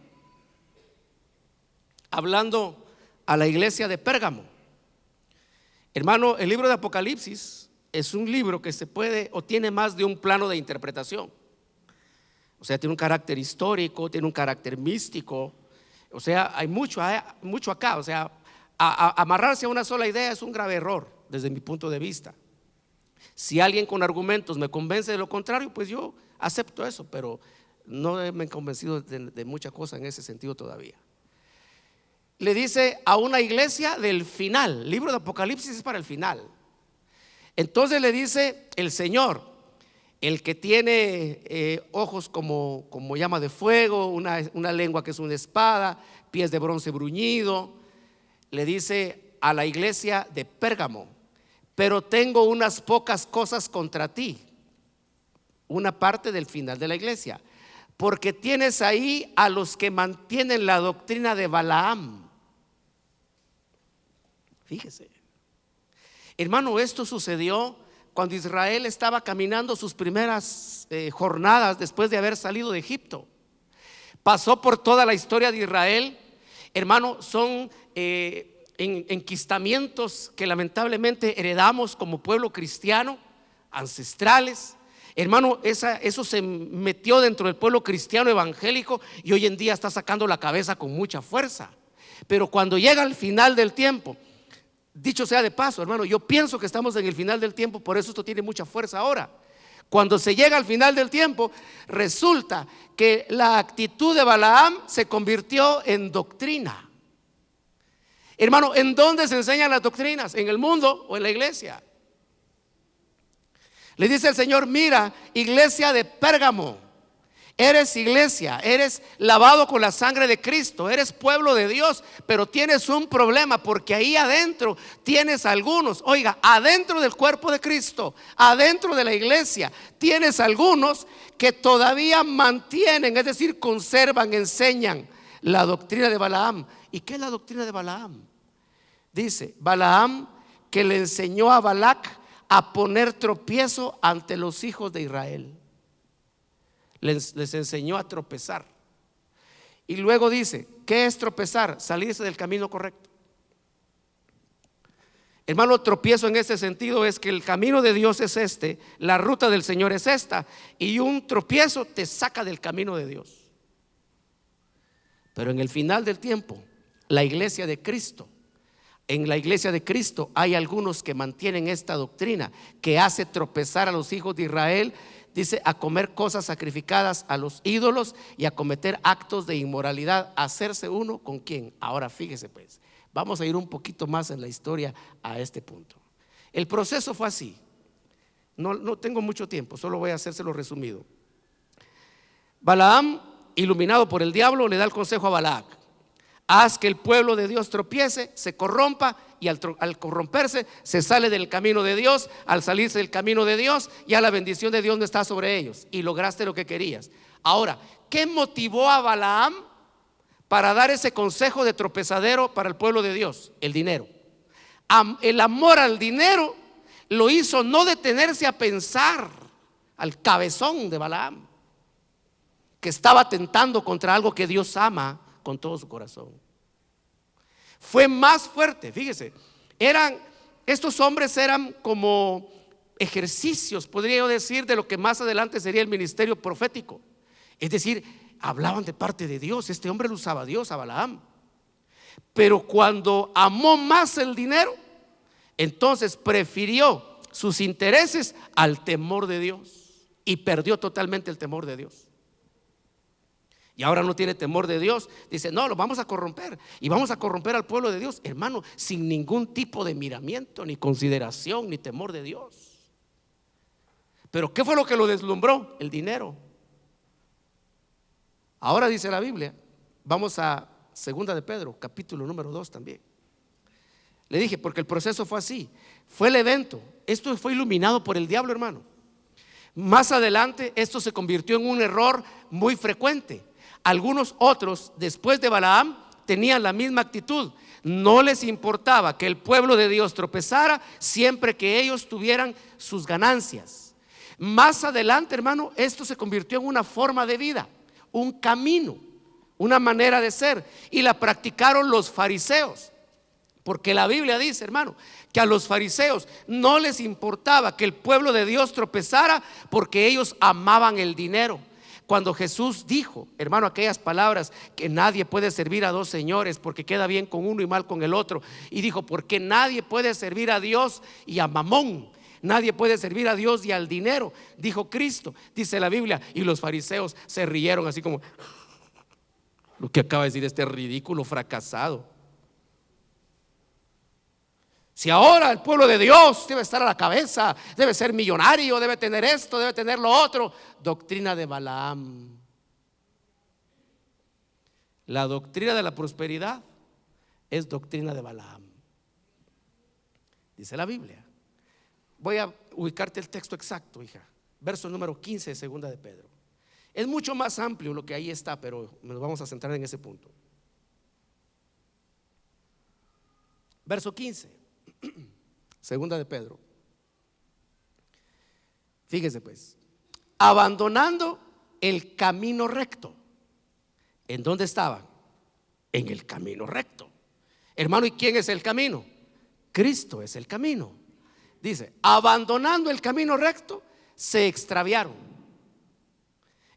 hablando a la iglesia de Pérgamo. Hermano, el libro de Apocalipsis es un libro que se puede o tiene más de un plano de interpretación. O sea, tiene un carácter histórico, tiene un carácter místico. O sea, hay mucho acá. O sea, amarrarse a una sola idea es un grave error desde mi punto de vista. Si alguien con argumentos me convence de lo contrario, pues yo acepto eso, pero no me he convencido de muchas cosas en ese sentido todavía. le dice a una iglesia del final. El libro de Apocalipsis es para el final. Entonces le dice el Señor, el que tiene ojos como llama de fuego, una lengua que es una espada, pies de bronce bruñido, le dice a la iglesia de Pérgamo: pero tengo unas pocas cosas contra ti. Una parte del final de la iglesia, porque tienes ahí a los que mantienen la doctrina de Balaam. Fíjese, hermano, esto sucedió cuando Israel estaba caminando sus primeras jornadas después de haber salido de Egipto. Pasó por toda la historia de Israel. Hermano, son enquistamientos que lamentablemente heredamos como pueblo cristiano, ancestrales. Hermano, eso se metió dentro del pueblo cristiano evangélico y hoy en día está sacando la cabeza con mucha fuerza. Pero cuando llega al final del tiempo, dicho sea de paso, hermano, yo pienso que estamos en el final del tiempo, por eso esto tiene mucha fuerza ahora. Cuando se llega al final del tiempo, resulta que la actitud de Balaam se convirtió en doctrina. Hermano, ¿en dónde se enseñan las doctrinas? ¿En el mundo o en la iglesia? Le dice el Señor: mira, iglesia de Pérgamo, eres iglesia, eres lavado con la sangre de Cristo, eres pueblo de Dios, pero tienes un problema, porque ahí adentro tienes algunos, oiga, adentro del cuerpo de Cristo, adentro de la iglesia, tienes algunos que todavía mantienen, es decir, conservan, enseñan la doctrina de Balaam. ¿Y qué es la doctrina de Balaam? Dice Balaam que le enseñó a Balac a poner tropiezo ante los hijos de Israel. Les enseñó a tropezar. Y luego dice, ¿qué es tropezar? Salirse del camino correcto. Hermano, tropiezo en este sentido es que el camino de Dios es este, la ruta del Señor es esta, y un tropiezo te saca del camino de Dios. Pero en el final del tiempo, la iglesia de Cristo, en la iglesia de Cristo hay algunos que mantienen esta doctrina que hace tropezar a los hijos de Israel. Dice, a comer cosas sacrificadas a los ídolos y a cometer actos de inmoralidad, a hacerse uno con quién. Ahora fíjese pues, vamos a ir un poquito más en la historia a este punto. El proceso fue así. No tengo mucho tiempo, solo voy a hacérselo resumido. Balaam, iluminado por el diablo, le da el consejo a Balac: haz que el pueblo de Dios tropiece, se corrompa, y al corromperse se sale del camino de Dios. Al salirse del camino de Dios, ya la bendición de Dios no está sobre ellos y lograste lo que querías. Ahora, ¿qué motivó a Balaam para dar ese consejo de tropezadero para el pueblo de Dios? El dinero. El amor al dinero lo hizo no detenerse a pensar al cabezón de Balaam, que estaba tentando contra algo que Dios ama con todo su corazón. Fue más fuerte, fíjese. Estos hombres eran como ejercicios, podría yo decir, de lo que más adelante sería el ministerio profético. Es decir, hablaban de parte de Dios. Este hombre lo usaba Dios, a Balaam. Pero cuando amó más el dinero, entonces prefirió sus intereses al temor de Dios y perdió totalmente el temor de Dios. Y ahora no tiene temor de Dios. Dice, no, lo vamos a corromper. Y vamos a corromper al pueblo de Dios, hermano, sin ningún tipo de miramiento, ni consideración, ni temor de Dios. Pero ¿qué fue lo que lo deslumbró? El dinero. Ahora dice la Biblia, vamos a 2 de Pedro, capítulo número 2 también. Le dije, porque el proceso fue así. Fue el evento. Esto fue iluminado por el diablo, hermano. Más adelante esto se convirtió en un error muy frecuente. Algunos otros, después de Balaam, tenían la misma actitud. No les importaba que el pueblo de Dios tropezara siempre que ellos tuvieran sus ganancias. Más adelante, hermano, esto se convirtió en una forma de vida, un camino, una manera de ser, y la practicaron los fariseos. Porque la Biblia dice, hermano, que a los fariseos no les importaba que el pueblo de Dios tropezara, porque ellos amaban el dinero. Cuando Jesús dijo, hermano, aquellas palabras, que nadie puede servir a dos señores, porque queda bien con uno y mal con el otro. Y dijo, porque nadie puede servir a Dios y a Mamón. Nadie puede servir a Dios y al dinero, dijo Cristo. Dice la Biblia, y los fariseos se rieron así como, lo que acaba de decir este ridículo fracasado. Si ahora el pueblo de Dios debe estar a la cabeza, debe ser millonario, debe tener esto, debe tener lo otro. Doctrina de Balaam. La doctrina de la prosperidad es doctrina de Balaam. Dice la Biblia. Voy a ubicarte el texto exacto, hija. Verso número 15 de segunda de Pedro. Es mucho más amplio lo que ahí está, pero nos vamos a centrar en ese punto. Verso 15. Segunda de Pedro. Fíjese pues, abandonando el camino recto. ¿En dónde estaban? En el camino recto. Hermano, ¿y quién es el camino? Cristo es el camino. Dice, abandonando el camino recto, se extraviaron.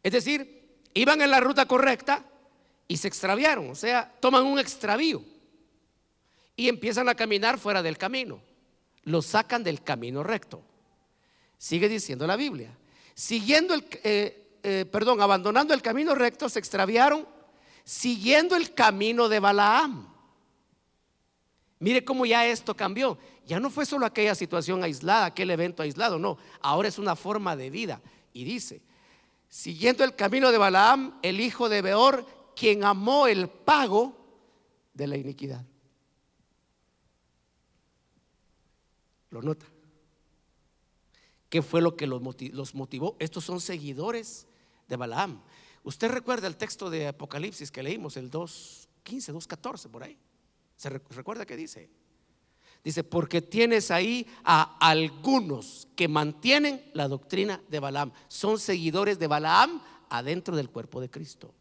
Es decir, iban en la ruta correcta y se extraviaron. O sea, toman un extravío y empiezan a caminar fuera del camino. Los sacan del camino recto. Sigue diciendo la Biblia. Abandonando el camino recto, se extraviaron siguiendo el camino de Balaam. Mire cómo ya esto cambió. Ya no fue solo aquella situación aislada, aquel evento aislado, no. Ahora es una forma de vida. Y dice, siguiendo el camino de Balaam, el hijo de Beor, quien amó el pago de la iniquidad. ¿Lo nota? ¿Qué fue lo que los motivó? Estos son seguidores de Balaam. Usted recuerda el texto de Apocalipsis que leímos, el 2:15, 2:14, por ahí. ¿Se recuerda qué dice? Dice, porque tienes ahí a algunos que mantienen la doctrina de Balaam. Son seguidores de Balaam adentro del cuerpo de Cristo.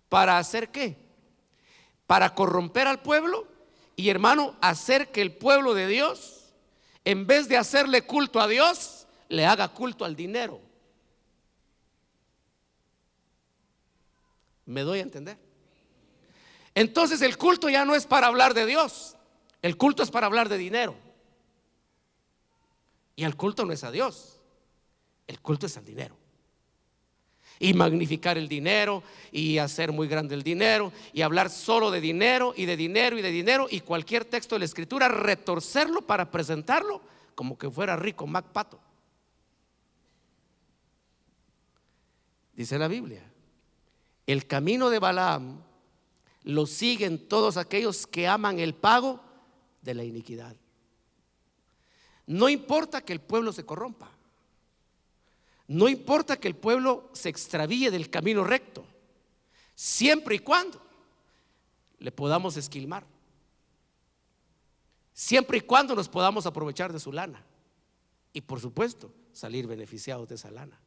¿Para hacer qué? Para corromper al pueblo y, hermano, hacer que el pueblo de Dios, en vez de hacerle culto a Dios, le haga culto al dinero. ¿Me doy a entender? Entonces el culto ya no es para hablar de Dios, el culto es para hablar de dinero. Y el culto no es a Dios, el culto es al dinero. Y magnificar el dinero y hacer muy grande el dinero y hablar solo de dinero y de dinero y de dinero, y cualquier texto de la escritura retorcerlo para presentarlo como que fuera rico Mac Pato. Dice la Biblia, el camino de Balaam lo siguen todos aquellos que aman el pago de la iniquidad. No importa que el pueblo se corrompa, no importa que el pueblo se extravíe del camino recto, siempre y cuando le podamos esquilmar, siempre y cuando nos podamos aprovechar de su lana y, por supuesto, salir beneficiados de esa lana.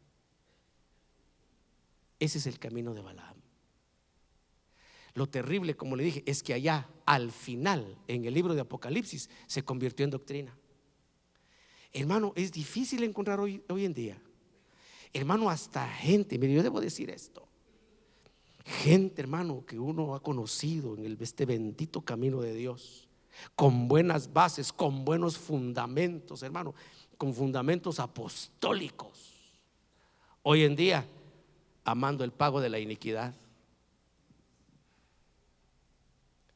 Ese es el camino de Balaam. Lo terrible, como le dije, es que allá al final, en el libro de Apocalipsis, se convirtió en doctrina. Hermano, es difícil encontrar hoy en día, hermano, hasta gente, mire, yo debo decir esto, gente, hermano, que uno ha conocido en este bendito camino de Dios, con buenas bases, con buenos fundamentos, hermano, con fundamentos apostólicos, hoy en día amando el pago de la iniquidad,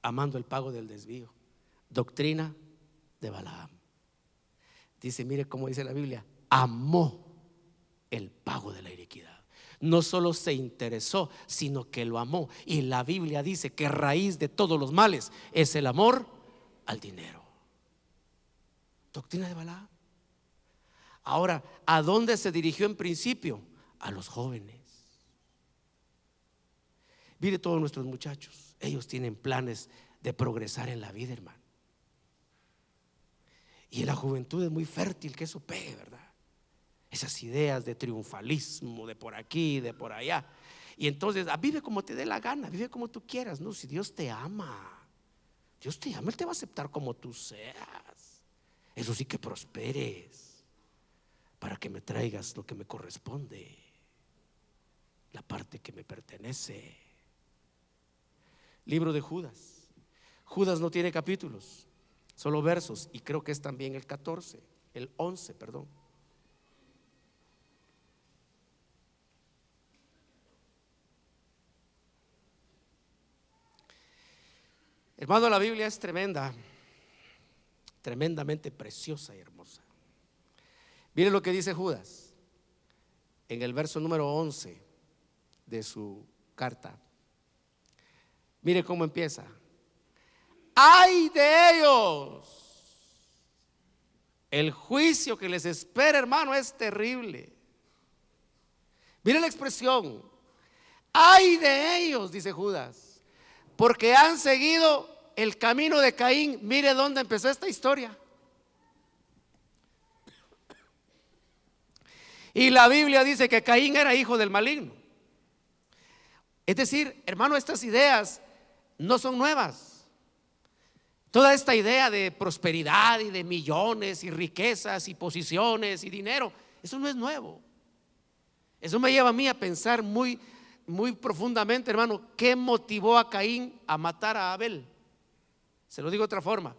amando el pago del desvío. Doctrina de Balaam. Dice, mire cómo dice la Biblia, amó el pago de la iniquidad. No solo se interesó, sino que lo amó. Y la Biblia dice que raíz de todos los males es el amor al dinero. Doctrina de Balaam. Ahora, ¿a dónde se dirigió en principio? A los jóvenes. Mire todos nuestros muchachos, ellos tienen planes de progresar en la vida, hermano. Y en la juventud es muy fértil que eso pegue, ¿verdad? Esas ideas de triunfalismo, de por aquí, de por allá. Y entonces, vive como te dé la gana, vive como tú quieras. No, si Dios te ama, Dios te ama, Él te va a aceptar como tú seas. Eso sí, que prosperes para que me traigas lo que me corresponde, la parte que me pertenece. Libro de Judas. Judas no tiene capítulos, solo versos, y creo que es también el 11, perdón. Hermano, la Biblia es tremenda. tremendamente preciosa y hermosa. Mire lo que dice Judas en el verso número 11 de su carta. Mire cómo empieza: ¡ay de ellos! El juicio que les espera, hermano, es terrible. Mire la expresión: ¡ay de ellos!, dice Judas, porque han seguido el camino de Caín. Mire dónde empezó esta historia. Y la Biblia dice que Caín era hijo del maligno. Es decir, hermano, estas ideas no son nuevas. Toda esta idea de prosperidad y de millones y riquezas y posiciones y dinero, eso no es nuevo. Eso me lleva a mí a pensar muy profundamente, hermano, ¿qué motivó a Caín a matar a Abel? Se lo digo de otra forma: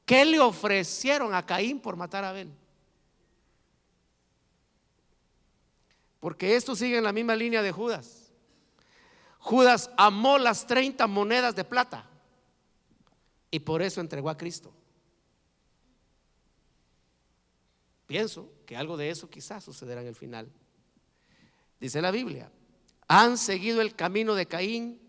¿qué le ofrecieron a Caín por matar a Abel? Porque esto sigue en la misma línea de Judas. Judas amó las 30 monedas de plata y por eso entregó a Cristo. Pienso que algo de eso quizás sucederá en el final. Dice la Biblia: han seguido el camino de Caín.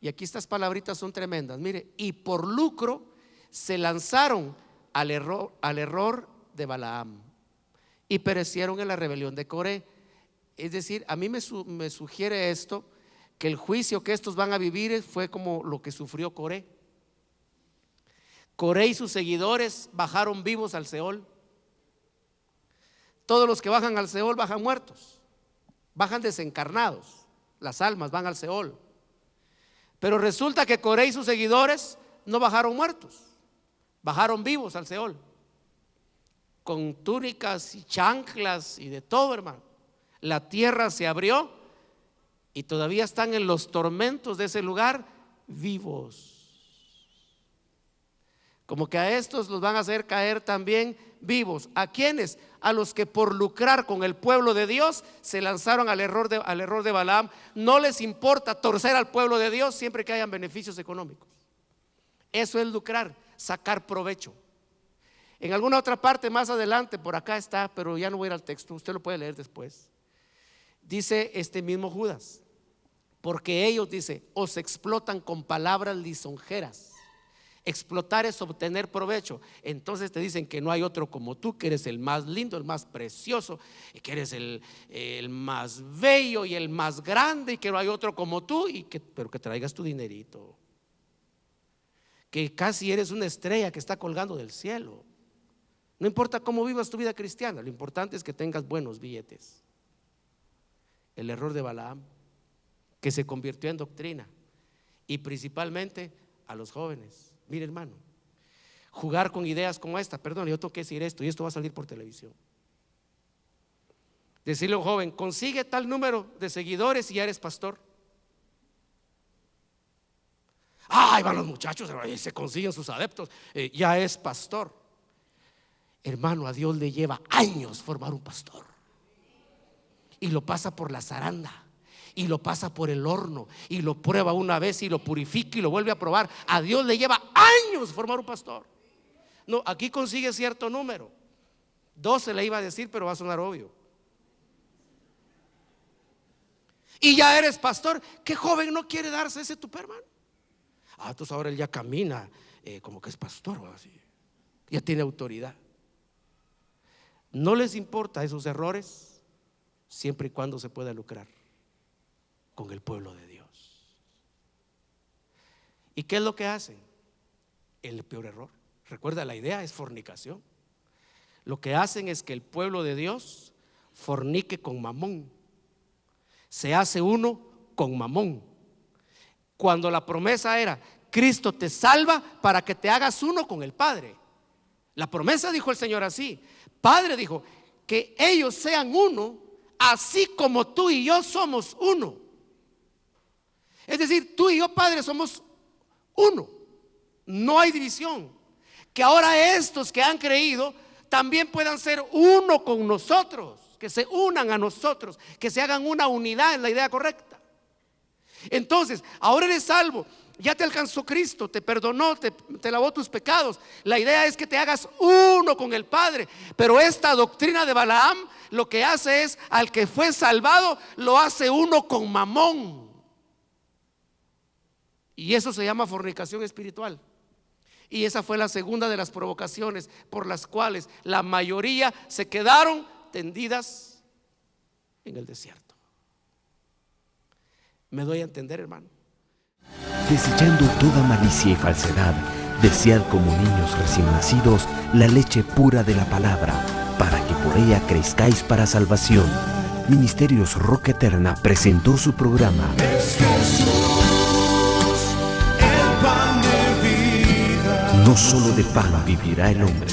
Y aquí estas palabritas son tremendas. Mire: y por lucro se lanzaron al error de Balaam y perecieron en la rebelión de Coré. Es decir, a mí me sugiere esto, que el juicio que estos van a vivir fue como lo que sufrió Coré. Coré y sus seguidores bajaron vivos al Seol. Todos los que bajan al Seol bajan muertos, bajan desencarnados, las almas van al Seol. Pero resulta que Coré y sus seguidores no bajaron muertos, bajaron vivos al Seol, con túnicas y chanclas y de todo, hermano. La tierra se abrió y todavía están en los tormentos de ese lugar vivos. Como que a estos los van a hacer caer también vivos. ¿A quiénes? A los que por lucrar con el pueblo de Dios se lanzaron al error de Balaam. No les importa torcer al pueblo de Dios siempre que hayan beneficios económicos. Eso es lucrar, sacar provecho. En alguna otra parte más adelante, por acá está, pero ya no voy a ir al texto, usted lo puede leer después. Dice este mismo Judas: porque ellos, dice, os explotan con palabras lisonjeras. Explotar es obtener provecho. Entonces te dicen que no hay otro como tú, que eres el más lindo, el más precioso, que eres el más bello y el más grande, y que no hay otro como tú, pero que traigas tu dinerito, que casi eres una estrella que está colgando del cielo. No importa cómo vivas tu vida cristiana, lo importante es que tengas buenos billetes. El error de Balaam, que se convirtió en doctrina, y principalmente a los jóvenes. Mire, hermano, jugar con ideas como esta. Perdón, yo tengo que decir esto, y esto va a salir por televisión. Decirle a un joven: consigue tal número de seguidores y ya eres pastor. Ahí van los muchachos, se consiguen sus adeptos, ya es pastor. Hermano, a Dios le lleva años formar un pastor, y lo pasa por la zaranda, y lo pasa por el horno, y lo prueba una vez y lo purifica y lo vuelve a probar. A Dios le lleva años formar un pastor. No, aquí consigue cierto número, 12 le iba a decir, pero va a sonar obvio. Y ya eres pastor. ¿Qué joven no quiere darse ese tupé, hermano? Entonces ahora él ya camina como que es pastor, así, ya tiene autoridad. No les importa esos errores siempre y cuando se pueda lucrar con el pueblo de Dios. ¿Y qué es lo que hacen? El peor error. Recuerda, la idea es fornicación. Lo que hacen es que el pueblo de Dios fornique con Mamón. Se hace uno con Mamón, cuando la promesa era: Cristo te salva para que te hagas uno con el Padre. La promesa, dijo el Señor así. Padre, dijo, que ellos sean uno, así como tú y yo somos uno. Es decir, tú y yo, Padre, somos uno, no hay división. Que ahora estos que han creído también puedan ser uno con nosotros, que se unan a nosotros, que se hagan una unidad, en la idea correcta. Entonces, ahora eres salvo, ya te alcanzó Cristo, te perdonó, te lavó tus pecados. La idea es que te hagas uno con el Padre. Pero esta doctrina de Balaam lo que hace es, al que fue salvado, lo hace uno con Mamón. Y eso se llama fornicación espiritual. Y esa fue la segunda de las provocaciones por las cuales la mayoría se quedaron tendidas en el desierto. ¿Me doy a entender, hermano? Desechando toda malicia y falsedad, desead como niños recién nacidos la leche pura de la palabra, para que por ella crezcáis para salvación. Ministerios Roca Eterna presentó su programa Es Jesús, el pan de vida. No solo de pan vivirá el hombre,